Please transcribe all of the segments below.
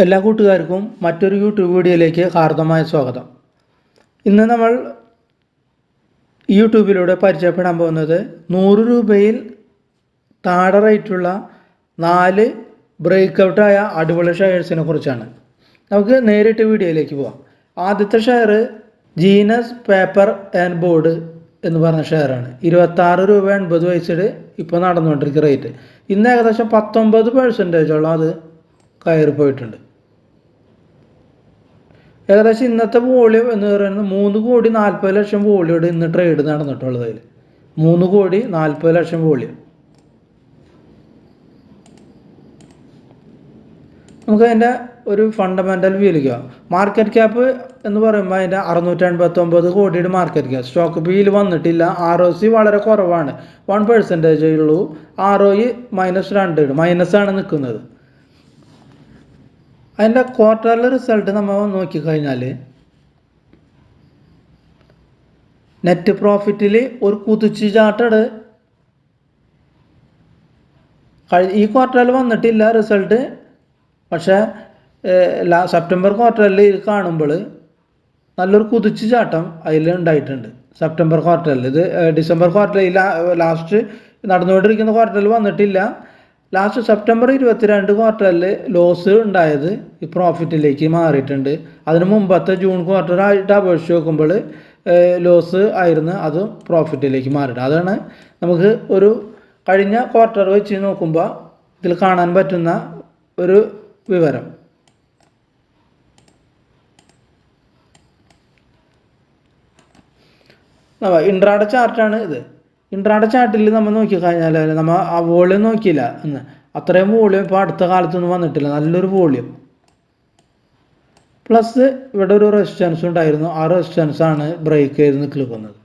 എല്ലാ കൂട്ടുകാർക്കും മറ്റൊരു യൂട്യൂബ് വീഡിയോയിലേക്ക് ഹാർദമായ സ്വാഗതം. ഇന്ന് നമ്മൾ യൂട്യൂബിലൂടെ പരിചയപ്പെടാൻ പോകുന്നത് 100 രൂപയിൽ താഴെ റേറ്റുള്ള 4 ബ്രേക്ക് ആയ അടിപൊളി ഷെയർസിനെ കുറിച്ചാണ്. നമുക്ക് നേരിട്ട് വീഡിയോയിലേക്ക് പോകാം. ആദ്യത്തെ share genus paper and board എന്ന് പറഞ്ഞ ഷെയറാണ്. 26 രൂപ 80 പൈസയുടെ ഇപ്പോൾ നടന്നുകൊണ്ടിരിക്കുന്ന റേറ്റ്. ഇന്ന് ഏകദേശം 19% അത് കയറി പോയിട്ടുണ്ട്. ഏകദേശം ഇന്നത്തെ വോളിയം എന്ന് പറയുന്നത് 3,40,00,000 വോളിയോട് ഇന്ന് ട്രേഡ് നടന്നിട്ടുള്ളത്. അതിൽ 3,40,00,000 വോളിയം. നമുക്ക് അതിൻ്റെ ഒരു ഫണ്ടമെൻ്റൽ വ്യൂയിലേക്ക് പോകാം. മാർക്കറ്റ് ക്യാപ്പ് എന്ന് പറയുമ്പോൾ അതിൻ്റെ 689 കോടിയുടെ മാർക്കറ്റ് ക്യാപ്പ്. സ്റ്റോക്ക് പിയിൽ വന്നിട്ടില്ല. ROC വളരെ കുറവാണ്, 1% ഉള്ളൂ. ROE -2 മൈനസാണ് നിൽക്കുന്നത്. അതിൻ്റെ ക്വാർട്ടറിലെ റിസൾട്ട് നമ്മൾ നോക്കിക്കഴിഞ്ഞാൽ നെറ്റ് പ്രോഫിറ്റിൽ ഒരു കുതിച്ചുചാട്ടട് ഈ ക്വാർട്ടറിൽ വന്നിട്ടില്ല റിസൾട്ട്. പക്ഷേ സെപ്റ്റംബർ ക്വാർട്ടറിൽ ഇത് കാണുമ്പോൾ നല്ലൊരു കുതിച്ചുചാട്ടം അതിൽ ഉണ്ടായിട്ടുണ്ട്. സെപ്റ്റംബർ ക്വാർട്ടറിൽ ഇത് ഡിസംബർ ക്വാർട്ടറിൽ ലാസ്റ്റ് നടന്നുകൊണ്ടിരിക്കുന്ന ക്വാർട്ടറിൽ വന്നിട്ടില്ല. ലാസ്റ്റ് സെപ്റ്റംബർ 22 ക്വാർട്ടറിൽ ലോസ് ഉണ്ടായത് ഈ പ്രോഫിറ്റിലേക്ക് മാറിയിട്ടുണ്ട്. അതിന് മുമ്പത്തെ ജൂൺ ക്വാർട്ടർ ആയിട്ട് അപേക്ഷിച്ച് നോക്കുമ്പോൾ ലോസ് ആയിരുന്നു, അത് പ്രോഫിറ്റിലേക്ക് മാറിയിട്ട്. അതാണ് നമുക്ക് ഒരു കഴിഞ്ഞ ക്വാർട്ടർ വെച്ച് നോക്കുമ്പോൾ ഇതിൽ കാണാൻ പറ്റുന്ന ഒരു വിവരം. ഇൻട്രാഡേ ചാർട്ടാണ് ഇത്. ഇൻട്രാഡേ ചാർട്ടിൽ നമ്മൾ നോക്കിക്കഴിഞ്ഞാൽ നമ്മൾ ആ വോളിയം നോക്കിയില്ല എന്ന്, അത്രയും വോളിയം ഇപ്പോൾ അടുത്ത കാലത്തൊന്നും വന്നിട്ടില്ല. നല്ലൊരു വോളിയം പ്ലസ് ഇവിടെ ഒരു റെസിസ്റ്റൻസ് ഉണ്ടായിരുന്നു. ആ റെസിസ്റ്റൻസാണ് ബ്രേക്ക് ചെയ്ത് നിൽക്കുന്നത്.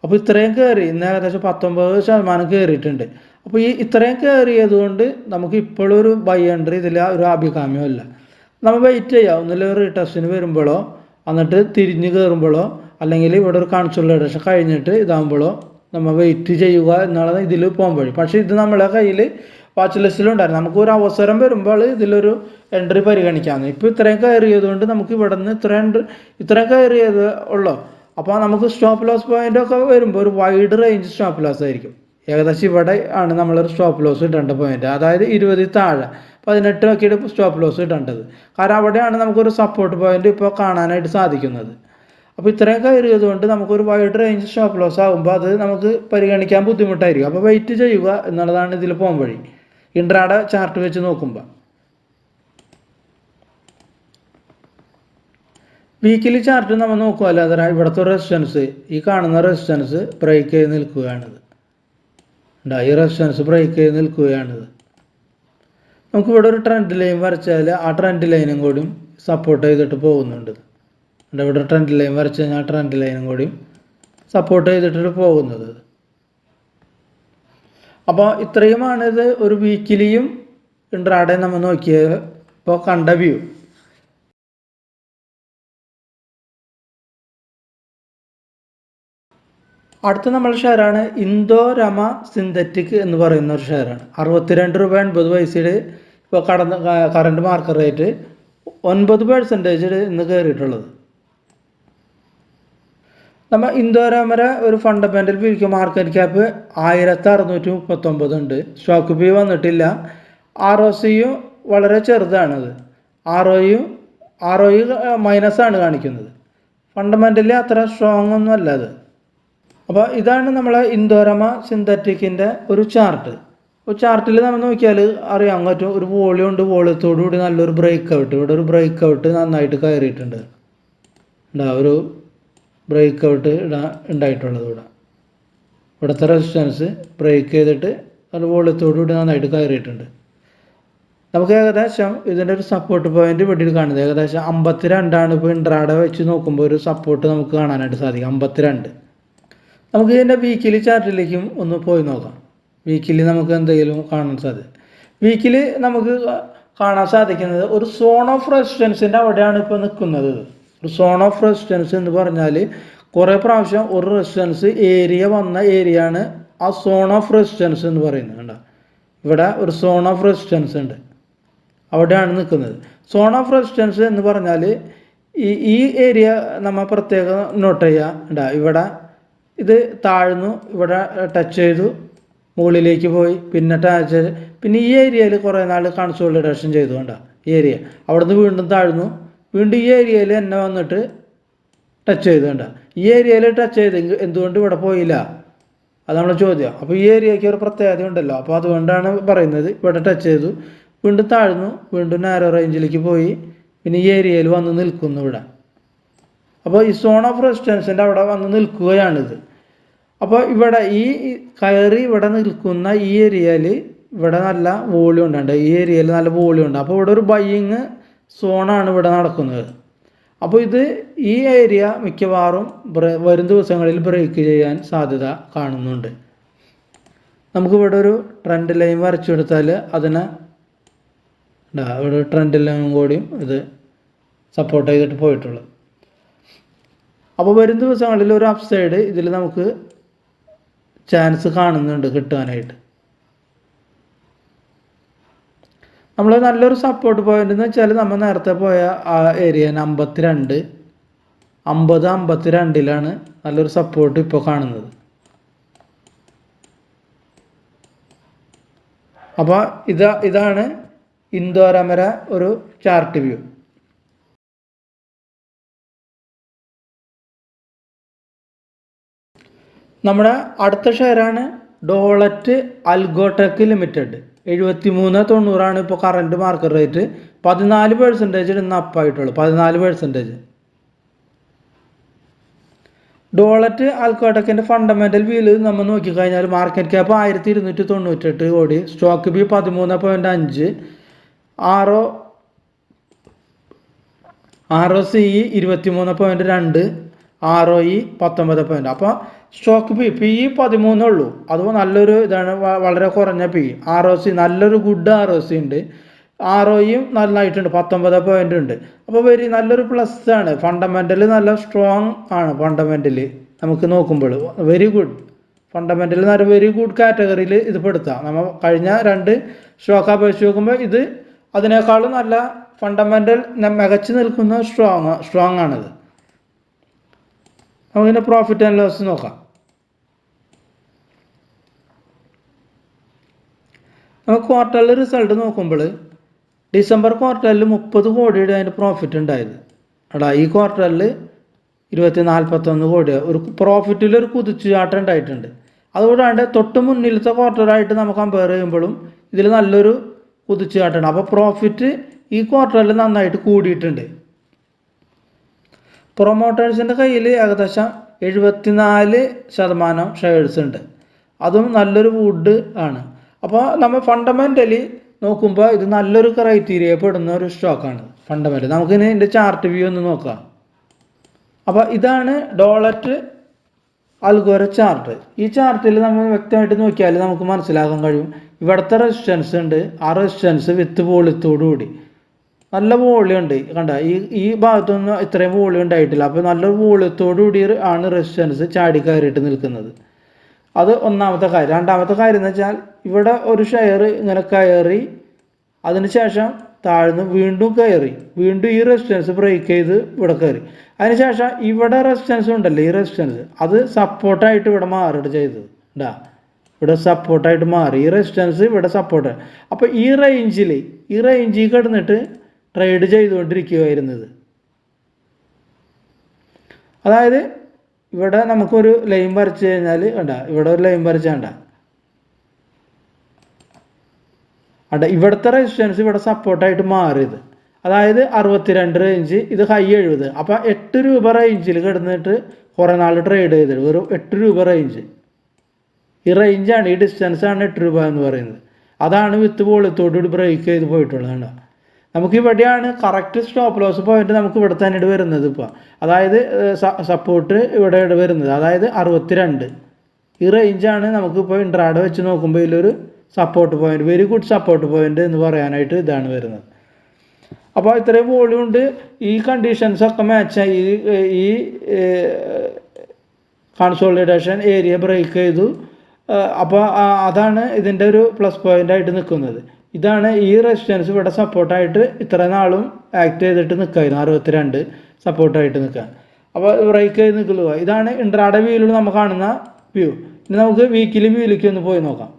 അപ്പോൾ ഇത്രയും കയറി ഇന്ന് ഏകദേശം 19% കയറിയിട്ടുണ്ട്. അപ്പോൾ ഈ ഇത്രയും കയറിയത് കൊണ്ട് നമുക്ക് ഇപ്പോഴൊരു ബൈ എൻട്രി ഇതിൽ ഒരു അഭികാമ്യമല്ല. നമ്മൾ വെയിറ്റ് ചെയ്യാം. ഒന്നിൽ റീടെസ്റ്റിന് വരുമ്പോഴോ എന്നിട്ട് തിരിഞ്ഞ് കയറുമ്പോഴോ അല്ലെങ്കിൽ ഇവിടെ ഒരു കൺസോളിഡേഷൻ കഴിഞ്ഞിട്ട് ഇതാകുമ്പോഴോ നമ്മൾ വെയിറ്റ് ചെയ്യുക എന്നുള്ളത് ഇതിൽ പോകാൻ വഴി. പക്ഷേ ഇത് നമ്മളെ കയ്യിൽ വാച്ച് ലിസ്റ്റിലുണ്ടായിരുന്നു. നമുക്കൊരു അവസരം വരുമ്പോൾ ഇതിലൊരു എൻട്രി പരിഗണിക്കാമെന്ന്. ഇപ്പോൾ ഇത്രയും കയറിയത് കൊണ്ട് നമുക്ക് ഇവിടെ നിന്ന് ഇത്രയും കയറിയത് ഉള്ളൂ. അപ്പോൾ നമുക്ക് സ്റ്റോപ്പ് ലോസ് പോയിൻ്റൊക്കെ വരുമ്പോൾ ഒരു വൈഡ് റേഞ്ച് സ്റ്റോപ്പ് ലോസ് ആയിരിക്കും. ഏകദേശം ഇവിടെ ആണ് നമ്മളൊരു സ്റ്റോപ്പ് ലോസ് ഇടേണ്ട പോയിന്റ്. അതായത് 20 താഴെ 18 നോക്കിയിട്ട് സ്റ്റോപ്പ് ലോസ് ഇടേണ്ടത്. കാരണം അവിടെയാണ് നമുക്കൊരു സപ്പോർട്ട് പോയിന്റ് ഇപ്പോൾ കാണാനായിട്ട് സാധിക്കുന്നത്. അപ്പോൾ ഇത്രയും കയറിയത് കൊണ്ട് നമുക്കൊരു വൈഡ് റേഞ്ച് സ്റ്റോപ്പ് ലോസ് ആകുമ്പോൾ അത് നമുക്ക് പരിഗണിക്കാൻ ബുദ്ധിമുട്ടായിരിക്കും. അപ്പോൾ വെയിറ്റ് ചെയ്യുക എന്നുള്ളതാണ് ഇതിൽ പോകാൻ വഴി. ഇൻട്രാഡേ ചാർട്ട് വെച്ച് നോക്കുമ്പോൾ വീക്കിലി ചാർട്ട് നമ്മൾ നോക്കുമല്ലോ, അതെ ഇവിടുത്തെ റെസിസ്റ്റൻസ്, ഈ കാണുന്ന റെസിസ്റ്റൻസ് ബ്രേക്ക് ചെയ്ത് നിൽക്കുകയാണിത്. ഈ റെസിസ്റ്റൻസ് ബ്രേക്ക് ചെയ്ത് നിൽക്കുകയാണിത്. നമുക്കിവിടെ ഒരു ട്രെൻഡ് ലൈൻ വരച്ചാൽ ആ ട്രെൻഡ് ലൈനും കൂടിയും സപ്പോർട്ട് ചെയ്തിട്ട് പോകുന്നുണ്ട്. ഇവിടെ ട്രെൻഡ് ലൈൻ വരച്ച് കഴിഞ്ഞാൽ ട്രെൻഡ് ലൈനും കൂടിയും സപ്പോർട്ട് ചെയ്തിട്ട് പോകുന്നത്. അപ്പോൾ ഇത്രയുമാണ് ഇത് ഒരു വീക്കിലിയും ഇൻട്രാഡേ നമ്മൾ നോക്കിയത് ഇപ്പോൾ കണ്ട വ്യൂ. അടുത്ത നമ്മൾ ഷെയറാണ് ഇന്തോരമ സിന്തറ്റിക് എന്ന് പറയുന്ന ഒരു ഷെയറാണ്. 62 രൂപ 80 പൈസയുടെ ഇപ്പോൾ കറണ്ട് മാർക്കറ്റ് റേറ്റ് 9% ഇന്ന് കയറിയിട്ടുള്ളത്. നമ്മൾ ഇന്തോരമര ഒരു ഫണ്ടമെൻ്റൽ വ്യൂക്ക് മാർക്കറ്റ് ക്യാപ്പ് 1639 ഉണ്ട്. സ്റ്റോക്ക് പി വന്നിട്ടില്ല. ROCയും വളരെ ചെറുതാണത്. ROE മൈനസാണ് കാണിക്കുന്നത്. ഫണ്ടമെൻ്റലി അത്ര സ്ട്രോങ് ഒന്നും അല്ല അത്. അപ്പോൾ ഇതാണ് നമ്മളെ ഇന്തോരമ സിന്തറ്റിക്കിൻ്റെ ഒരു ചാർട്ട്. അപ്പോൾ ചാർട്ടിൽ നമ്മൾ നോക്കിയാൽ അറിയാൻ പറ്റും ഒരു വോളിയം ഉണ്ട്. വോളിയത്തോടു കൂടി നല്ലൊരു ബ്രേക്ക് ഔട്ട്, ഇവിടെ ഒരു ബ്രേക്ക് ഔട്ട് നന്നായിട്ട് കയറിയിട്ടുണ്ട്. ഒരു ബ്രേക്ക് ഔട്ട് ഉണ്ടായിട്ടുള്ളത് ഇവിടുത്തെ റെസിസ്റ്റൻസ് ബ്രേക്ക് ചെയ്തിട്ട് അത് വോളിയത്തോടു കൂടി നന്നായിട്ട് കയറിയിട്ടുണ്ട്. നമുക്ക് ഏകദേശം ഇതിൻ്റെ ഒരു സപ്പോർട്ട് പോയിന്റ് ഇവിടെ കാണുന്നത് ഏകദേശം 52 ഇപ്പോൾ ഇൻട്രാഡേ വെച്ച് നോക്കുമ്പോൾ ഒരു സപ്പോർട്ട് നമുക്ക് കാണാനായിട്ട് സാധിക്കും. 52. നമുക്ക് ഇതിൻ്റെ വീക്കിലി ചാർട്ടിലേക്കും ഒന്ന് പോയി നോക്കാം. വീക്കിലി നമുക്ക് എന്തെങ്കിലും കാണാൻ സാധിക്കും. വീക്കിലി നമുക്ക് കാണാൻ സാധിക്കുന്നത് ഒരു സോൺ ഓഫ് റെസിസ്റ്റൻസിൻ്റെ അവിടെയാണ് ഇപ്പോൾ നിൽക്കുന്നത്. ഒരു സോൺ ഓഫ് റെസിസ്റ്റൻസ് എന്ന് പറഞ്ഞാൽ കുറേ പ്രാവശ്യം ഒരു റെസിസ്റ്റൻസ് ഏരിയ വന്ന ഏരിയയാണ് ആ സോൺ ഓഫ് റെസിസ്റ്റൻസ് എന്ന് പറയുന്നത്. കണ്ടോ, ഇവിടെ ഒരു സോൺ ഓഫ് റെസിസ്റ്റൻസ് ഉണ്ട്. അവിടെയാണ് നിൽക്കുന്നത്. സോൺ ഓഫ് റെസിസ്റ്റൻസ് എന്ന് പറഞ്ഞാൽ ഈ ഏരിയ നമ്മൾ പ്രത്യേകം നോട്ട് ചെയ്യുക. ഇവിടെ ഇത് താഴ്ന്നു, ഇവിടെ ടച്ച് ചെയ്തു, മുകളിലേക്ക് പോയി, പിന്നെ ടച്ച് ചെയ്ത്, പിന്നെ ഈ ഏരിയയിൽ കുറേ നാൾ കൺസോളിഡേഷൻ ചെയ്തു. ഈ ഏരിയ അവിടുന്ന് വീണ്ടും താഴ്ന്നു, വീണ്ടും ഈ ഏരിയയിൽ എന്നെ വന്നിട്ട് ടച്ച് ചെയ്തു. ഈ ഏരിയയിൽ ടച്ച് ചെയ്ത് എന്തുകൊണ്ട് ഇവിടെ പോയില്ല, അത് നമ്മളെ ചോദ്യം. അപ്പോൾ ഈ ഏരിയയ്ക്ക് ഒരു പ്രത്യേകത ഉണ്ടല്ലോ, അപ്പോൾ അതുകൊണ്ടാണ് പറയുന്നത്. ഇവിടെ ടച്ച് ചെയ്തു, വീണ്ടും താഴ്ന്നു, വീണ്ടും നാരോ റേഞ്ചിലേക്ക് പോയി, പിന്നെ ഈ ഏരിയയിൽ വന്ന് നിൽക്കുന്നു ഇവിടെ. അപ്പോൾ ഈ സോൺ ഓഫ് റെസിസ്റ്റൻസിൻ്റെ അവിടെ വന്ന് നിൽക്കുകയാണിത്. അപ്പോൾ ഇവിടെ ഈ കയറി ഇവിടെ നിൽക്കുന്ന ഈ ഏരിയയിൽ ഇവിടെ നല്ല വോളിയം ഉണ്ട്. ഈ ഏരിയയിൽ നല്ല വോളിയം ഉണ്ട്. അപ്പോൾ ഇവിടെ ഒരു ബൈയിങ് സോണാണ് ഇവിടെ നടക്കുന്നത്. അപ്പോൾ ഇത് ഈ ഏരിയ മിക്കവാറും വരും ദിവസങ്ങളിൽ ബ്രേക്ക് ചെയ്യാൻ സാധ്യത കാണുന്നുണ്ട്. നമുക്കിവിടെ ഒരു ട്രെൻഡ് ലൈൻ വരച്ചെടുത്താൽ അതിനെ ഇവിടെ ട്രെൻഡ് ലൈനും കൂടിയും ഇത് സപ്പോർട്ട് ചെയ്തിട്ട് പോയിട്ടുള്ളത്. അപ്പോൾ വരും ദിവസങ്ങളിൽ ഒരു അപ്പ് സൈഡ് ഇതിൽ നമുക്ക് ചാൻസ് കാണുന്നുണ്ട് കിട്ടാനായിട്ട്. നമ്മൾ നല്ലൊരു സപ്പോർട്ട് പോയിന്റ് എന്ന് വെച്ചാൽ നമ്മൾ നേരത്തെ പോയ ആ ഏരിയ 52 നല്ലൊരു സപ്പോർട്ട് ഇപ്പോൾ കാണുന്നത്. അപ്പോൾ ഇതാണ് ഇന്ദോരമര ഒരു ചാർട്ട് വ്യൂ. നമ്മുടെ അടുത്ത ഷെയറാണ് ഡോളറ്റ് അൽഗോടെക് ലിമിറ്റഡ്. 73.90 ഇപ്പോൾ കറണ്ട് മാർക്കറ്റ് റേറ്റ്. 14% ഇന്ന് അപ്പായിട്ടുള്ളൂ, 14%. ഡോളറ്റ് അൽഗോടെക്കിൻ്റെ ഫണ്ടമെൻ്റൽ വ്യൂവിൽ നമ്മൾ നോക്കിക്കഴിഞ്ഞാൽ മാർക്കറ്റ് ക്യാപ്പ് 1298 കോടി, സ്റ്റോക്ക് ബി 13.5, ROCE 23.2, ROE 19. അപ്പോൾ സ്റ്റോക്ക് PE 13 ഉള്ളൂ. അത് നല്ലൊരു ഇതാണ്, വളരെ കുറഞ്ഞ PE. ROC നല്ലൊരു ഗുഡ് ROC ഉണ്ട്. ROEയും നന്നായിട്ടുണ്ട്, 19 ഉണ്ട്. അപ്പോൾ നല്ലൊരു പ്ലസ് ആണ്. ഫണ്ടമെൻ്റലി നല്ല സ്ട്രോങ് ആണ്. ഫണ്ടമെൻ്റലി നമുക്ക് നോക്കുമ്പോൾ വെരി ഗുഡ്, ഫണ്ടമെൻ്റലി നല്ല വെരി ഗുഡ് കാറ്റഗറിയിൽ ഇത് പെടുത്താം. നമ്മൾ കഴിഞ്ഞ 2 സ്റ്റോക്ക് അപേക്ഷിച്ച് നോക്കുമ്പോൾ ഇത് അതിനേക്കാളും നല്ല ഫണ്ടമെൻ്റൽ മികച്ചു നിൽക്കുന്ന സ്ട്രോങ് ആണിത്. നമുക്കിതിൻ്റെ പ്രോഫിറ്റ് ആൻഡ് ലോസ് നോക്കാം. നമുക്ക് ക്വാർട്ടറിൽ റിസൾട്ട് നോക്കുമ്പോൾ ഡിസംബർ ക്വാർട്ടറിൽ 30 കോടിയുടെ അതിൻ്റെ പ്രോഫിറ്റ് ഉണ്ടായത്. ഈ ക്വാർട്ടറിൽ 41 കോടി ഒരു പ്രോഫിറ്റിലൊരു കുതിച്ചുചാട്ടം ഉണ്ടായിട്ടുണ്ട്. അതുകൂടാണ്ട് തൊട്ട് മുന്നിലത്തെ ക്വാർട്ടറായിട്ട് നമുക്ക് കമ്പയർ ചെയ്യുമ്പോഴും ഇതിൽ നല്ലൊരു കുതിച്ചുചാട്ടമാണ്. അപ്പോൾ പ്രോഫിറ്റ് ഈ ക്വാർട്ടറിൽ നന്നായിട്ട് കൂടിയിട്ടുണ്ട്. പ്രൊമോട്ടേഴ്സിൻ്റെ കയ്യിൽ ഏകദേശം 74% ഷെയർസ് ഉണ്ട്. അതും നല്ലൊരു വുഡ് ആണ്. അപ്പോൾ നമ്മൾ ഫണ്ടമെൻ്റലി നോക്കുമ്പോൾ ഇത് നല്ലൊരു ക്രൈറ്റീരിയ പെടുന്ന ഒരു സ്റ്റോക്കാണ് ഫണ്ടമെൻ്റൽ. നമുക്കിനി ഇതിൻ്റെ ചാർട്ട് വ്യൂ ഒന്ന് നോക്കാം. അപ്പോൾ ഇതാണ് ഡോളറ്റ് അൽഗോര ചാർട്ട്. ഈ ചാർട്ടിൽ നമ്മൾ വ്യക്തമായിട്ട് നോക്കിയാൽ നമുക്ക് മനസ്സിലാക്കാൻ കഴിയും. ഇവിടുത്തെ റെസിസ്റ്റൻസ് ഉണ്ട്, ആ റെസിസ്റ്റൻസ് വിത്ത് വോളിയത്തോടുകൂടി നല്ല വോളിയം ഉണ്ട്. കണ്ട ഈ ഭാഗത്തൊന്നും ഇത്രയും വോളിയം ഉണ്ടായിട്ടില്ല. അപ്പോൾ നല്ലൊരു വോളിയത്തോടുകൂടി ആണ് റെസിസ്റ്റൻസ് ചാടി കയറിയിട്ട് നിൽക്കുന്നത്. അത് ഒന്നാമത്തെ കാര്യം. രണ്ടാമത്തെ കാര്യം എന്ന് വെച്ചാൽ ഇവിടെ ഒരു ഷെയർ ഇങ്ങനെ കയറി, അതിനുശേഷം താഴ്ന്ന് വീണ്ടും കയറി, വീണ്ടും ഈ റെസിസ്റ്റൻസ് ബ്രേക്ക് ചെയ്ത് ഇവിടെ കയറി. അതിനുശേഷം ഇവിടെ റെസിസ്റ്റൻസ് ഉണ്ടല്ലോ, ഈ റെസിസ്റ്റൻസ് അത് സപ്പോർട്ടായിട്ട് ഇവിടെ മാറിയിട്ട് ചെയ്തത്. ഇവിടെ സപ്പോർട്ടായിട്ട് മാറി, ഈ റെസിസ്റ്റൻസ് ഇവിടെ സപ്പോർട്ട്. അപ്പോൾ ഈ റേഞ്ചിൽ കിടന്നിട്ട് ട്രേഡ് ചെയ്തുകൊണ്ടിരിക്കുകയായിരുന്നത്. അതായത് ഇവിടെ നമുക്കൊരു ലൈൻ വരച്ച് കഴിഞ്ഞാൽ ഇവിടെ ഒരു ലൈൻ വരച്ചാണ്ട ഇവിടുത്തെ റെസിസ്റ്റൻസ് ഇവിടെ സപ്പോർട്ടായിട്ട് മാറിയത്. അതായത് 62 റേഞ്ച്, ഇത് ഹൈ 70. അപ്പോൾ 8 രൂപ റേഞ്ചിൽ കിടന്നിട്ട് കുറേ നാൾ ട്രേഡ് ചെയ്തിട്ട് വെറും 8 രൂപ റേഞ്ച്. ഈ റേഞ്ചാണ്, ഈ ഡിസ്റ്റൻസാണ് 8 രൂപ എന്ന് പറയുന്നത്. അതാണ് വിത്ത് വോളിയത്തോടുകൂടി ബ്രേക്ക് ചെയ്ത് പോയിട്ടുള്ളത്. നമുക്ക് ഇവിടെയാണ് കറക്റ്റ് സ്റ്റോപ്പ് ലോസ് പോയിന്റ് നമുക്ക് ഇവിടെ തന്നെ വരുന്നത്. ഇപ്പോൾ അതായത് സപ്പോർട്ട് ഇവിടെ വരുന്നത്, അതായത് 62. ഈ റേഞ്ചാണ് നമുക്കിപ്പോൾ ഇൻട്രാഡേ വെച്ച് നോക്കുമ്പോൾ ഇതിലൊരു support point, very good support point എന്ന് പറയാനായിട്ട് ഇതാണ് വരുന്നത്. അപ്പോൾ ഇത്രയും വോളിയം ഉണ്ട്. ഈ കണ്ടീഷൻസൊക്കെ മാച്ചായി ഈ കൺസോളിഡേഷൻ ഏരിയ ബ്രേക്ക് ചെയ്തു. അപ്പോൾ അതാണ് ഇതിൻ്റെ ഒരു പ്ലസ് പോയിൻ്റ് ആയിട്ട് നിൽക്കുന്നത്. ഇതാണ് ഈ റെസിസ്റ്റൻസ് ഇവിടെ സപ്പോർട്ടായിട്ട് ഇത്ര നാളും ആക്ട് ചെയ്തിട്ട് നിൽക്കായിരുന്നു 62 സപ്പോർട്ടായിട്ട് നിൽക്കുക. അപ്പോൾ ബ്രേക്ക് ചെയ്ത് നിൽക്കുക. ഇതാണ് ഇൻട്രാഡേ വ്യൂവിൽ നമ്മൾ കാണുന്ന വ്യൂ. ഇനി നമുക്ക് വീക്കിലി വ്യൂയിലേക്ക് ഒന്ന് പോയി നോക്കാം.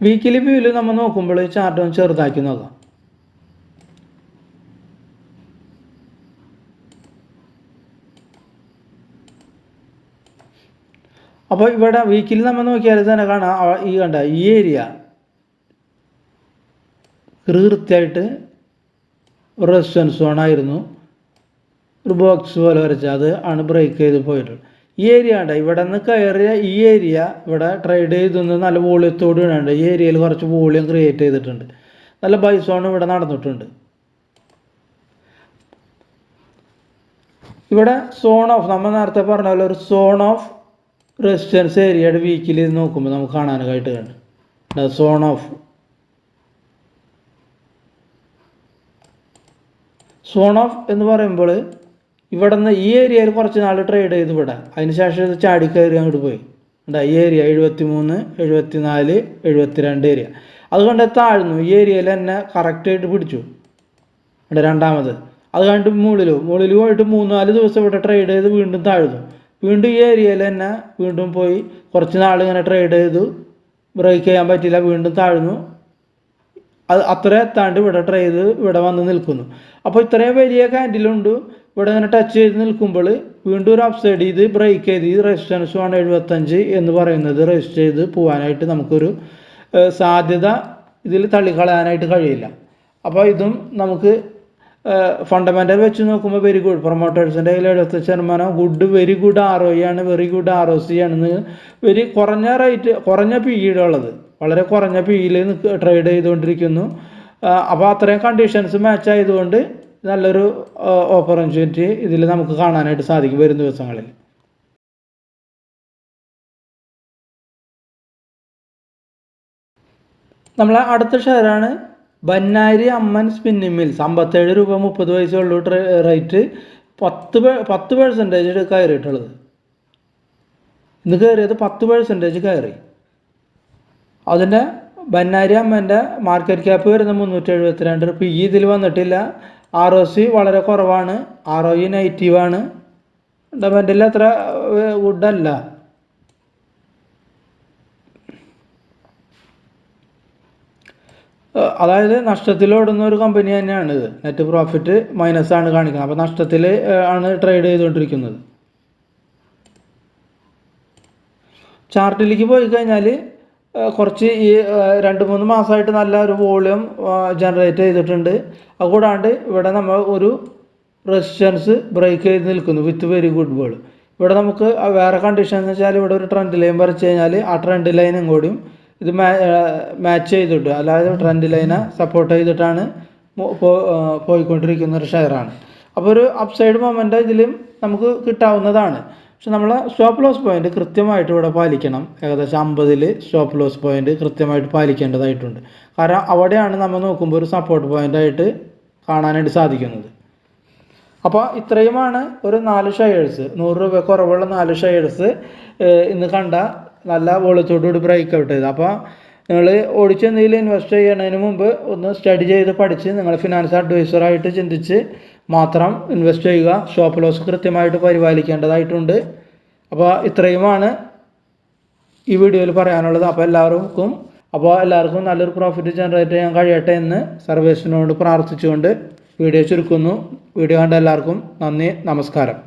വീക്കിലി വ്യൂവിൽ നമ്മൾ നോക്കുമ്പോൾ ചാർട്ട് ഒന്ന് ചെറുതാക്കി നോക്കാം. അപ്പോൾ ഇവിടെ വീക്കിലി നമ്മൾ നോക്കിയാൽ തന്നെ കാണാം, ഈ ഏരിയ കൃത്യമായിട്ട് റെസിസ്റ്റൻസ് സോൺ ആയിരുന്നു, ഒരു ബോക്സ് പോലെ വരച്ച അത് ആണ് ബ്രേക്ക് ചെയ്ത് പോയിട്ടുള്ളത്. ഈ ഏരിയ ഉണ്ട്, ഇവിടെ നിന്ന് കയറിയ ഈ ഏരിയ ഇവിടെ ട്രേഡ് ചെയ്തൊന്ന് നല്ല വോളിയത്തോട് ഉണ്ട്. ഈ ഏരിയയിൽ കുറച്ച് വോളിയം ക്രിയേറ്റ് ചെയ്തിട്ടുണ്ട്, നല്ല ബൈ സോൺ ഇവിടെ നടന്നിട്ടുണ്ട്. ഇവിടെ സോൺ ഓഫ് നമ്മൾ നേരത്തെ പറഞ്ഞ പോലെ ഒരു സോൺ ഓഫ് റെസിസ്റ്റൻസ് ഏരിയയുടെ വീക്കിൽ നോക്കുമ്പോൾ നമുക്ക് കാണാനായിട്ട് കണ്ട് സോൺ ഓഫ് എന്ന് പറയുമ്പോൾ ഇവിടെ നിന്ന് ഈ ഏരിയയിൽ കുറച്ച് നാൾ ട്രേഡ് ചെയ്ത് വിടാം, അതിനുശേഷം ഇത് ചാടിക്കയറി അങ്ങോട്ട് പോയി ഈ ഏരിയ 73, 74, 72 ഏരിയ അതുകൊണ്ട് താഴ്ന്നു. ഈ ഏരിയയിൽ തന്നെ കറക്റ്റായിട്ട് പിടിച്ചു രണ്ടാമത്. അത് കണ്ട് മുകളിൽ പോയിട്ട് 3-4 ദിവസം ഇവിടെ ട്രേഡ് ചെയ്ത് വീണ്ടും താഴ്ന്നു. വീണ്ടും ഈ ഏരിയയിൽ തന്നെ വീണ്ടും പോയി കുറച്ച് നാൾ ഇങ്ങനെ ട്രേഡ് ചെയ്തു, ബ്രേക്ക് ചെയ്യാൻ പറ്റില്ല, വീണ്ടും താഴ്ന്നു. അത് അത്ര എത്താണ്ട് ഇവിടെ ട്രേഡ് ഇവിടെ വന്ന് നിൽക്കുന്നു. അപ്പോൾ ഇത്രയും വലിയ ക്യാൻഡിലുണ്ട് ഇവിടെ ഇങ്ങനെ ടച്ച് ചെയ്ത് നിൽക്കുമ്പോൾ വീണ്ടും ഒരു അപ്സൈഡ് ഇത് ബ്രേക്ക് ചെയ്ത് ഈ റെസിസ്റ്റൻസ് 175 എന്ന് പറയുന്നത് റെസിസ്റ്റ് ചെയ്ത് പോകാനായിട്ട് നമുക്കൊരു സാധ്യത ഇതിൽ തള്ളിക്കളയാനായിട്ട് കഴിയില്ല. അപ്പോൾ ഇതും നമുക്ക് ഫണ്ടമെൻ്റൽ വെച്ച് നോക്കുമ്പോൾ വെരി ഗുഡ്. പ്രൊമോട്ടേഴ്സിൻ്റെ കയ്യിൽ 70% വെരി ഗുഡ് ROE ആണ്, വെരി ഗുഡ് ROC ആണെന്ന്. കുറഞ്ഞ PE ഉള്ളത്, വളരെ കുറഞ്ഞ PEയിൽ ട്രേഡ് ചെയ്തുകൊണ്ടിരിക്കുന്നു. അപ്പോൾ അത്രയും കണ്ടീഷൻസ് മാച്ച് ആയതുകൊണ്ട് നല്ലൊരു ഓപ്പർച്യൂണിറ്റി ഇതിൽ നമുക്ക് കാണാനായിട്ട് സാധിക്കും വരും ദിവസങ്ങളിൽ. നമ്മളെ അടുത്ത ഷെയറാണ് ബന്നാരി അമ്മൻ സ്പിന്നിങ് മിൽസ്. 57 രൂപ 30 പൈസയുള്ളൂ റേറ്റ്. 10% കയറിയിട്ടുള്ളത്. ഇന്ന് കയറിയത് 10% കയറി. അതിൻ്റെ ബന്നാരി അമ്മൻ്റെ മാർക്കറ്റ് ക്യാപ്പ് വരുന്നത് 372. PE ഇതിൽ വന്നിട്ടില്ല. ROC വളരെ കുറവാണ്, ROE നെഗറ്റീവാണ്. ഫണ്ടമെൻ്റൽ അത്ര ഗുഡല്ല. അതായത് നഷ്ടത്തിലോടുന്ന ഒരു കമ്പനി തന്നെയാണ് ഇത്. നെറ്റ് പ്രോഫിറ്റ് മൈനസാണ് കാണിക്കുന്നത്. അപ്പോൾ നഷ്ടത്തിൽ ആണ് ട്രേഡ് ചെയ്തുകൊണ്ടിരിക്കുന്നത്. ചാർട്ടിലേക്ക് പോയി കഴിഞ്ഞാൽ കുറച്ച് ഈ 2-3 മാസമായിട്ട് നല്ല ഒരു വോളിയം ജനറേറ്റ് ചെയ്തിട്ടുണ്ട്. അതുകൂടാണ്ട് ഇവിടെ നമ്മൾ ഒരു റെസിസ്റ്റൻസ് ബ്രേക്ക് ചെയ്ത് നിൽക്കുന്നു വിത്ത് വെരി ഗുഡ് ബോൾ. ഇവിടെ നമുക്ക് വേറെ കണ്ടീഷൻ എന്ന് വെച്ചാൽ ഇവിടെ ഒരു ട്രെൻഡ് ലൈൻ വരച്ച് കഴിഞ്ഞാൽ ആ ട്രെൻഡ് ലൈനും കൂടിയും ഇത് മാച്ച് ചെയ്തിട്ട്, അതായത് ട്രെൻഡ് ലൈനെ സപ്പോർട്ട് ചെയ്തിട്ടാണ് പോയിക്കൊണ്ടിരിക്കുന്ന ഒരു ഷെയറാണ്. അപ്പോൾ ഒരു അപ്സൈഡ് മൊമെൻ്റ് ഇതിലും നമുക്ക് കിട്ടാവുന്നതാണ്. പക്ഷെ നമ്മൾ സ്റ്റോപ്പ് ലോസ് പോയിന്റ് കൃത്യമായിട്ട് ഇവിടെ പാലിക്കണം. ഏകദേശം 50ൽ സ്റ്റോപ്പ് ലോസ് പോയിന്റ് കൃത്യമായിട്ട് പാലിക്കേണ്ടതായിട്ടുണ്ട്. കാരണം അവിടെയാണ് നമ്മൾ നോക്കുമ്പോൾ ഒരു സപ്പോർട്ട് പോയിൻ്റായിട്ട് കാണാനായിട്ട് സാധിക്കുന്നത്. അപ്പോൾ ഇത്രയുമാണ് ഒരു 4 ഷെയർസ്, 100 രൂപ കുറവുള്ള 4 ഷെയർസ് ഇന്ന് കണ്ട നല്ല വോളിയത്തോടുകൂടി ബ്രേക്ക് ഔട്ട് ചെയ്ത്. അപ്പോൾ നിങ്ങൾ ഓടിച്ചെന്തെങ്കിലും ഇൻവെസ്റ്റ് ചെയ്യുന്നതിന് മുമ്പ് ഒന്ന് സ്റ്റഡി ചെയ്ത് പഠിച്ച് നിങ്ങൾ ഫിനാൻസ് അഡ്വൈസറായിട്ട് ചിന്തിച്ച് മാത്രം ഇൻവെസ്റ്റ് ചെയ്യുക. സ്റ്റോപ്പ് ലോസ് കൃത്യമായിട്ട് പരിപാലിക്കേണ്ടതായിട്ടുണ്ട്. അപ്പോൾ ഇത്രയുമാണ് ഈ വീഡിയോയിൽ പറയാനുള്ളത്. അപ്പോൾ എല്ലാവർക്കും നല്ലൊരു പ്രോഫിറ്റ് ജനറേറ്റ് ചെയ്യാൻ കഴിയട്ടെ എന്ന് സർവേശ്വരനോട് പ്രാർത്ഥിച്ചുകൊണ്ട് വീഡിയോ ചുരുക്കുന്നു. വീഡിയോ കണ്ട എല്ലാവർക്കും നന്ദി, നമസ്കാരം.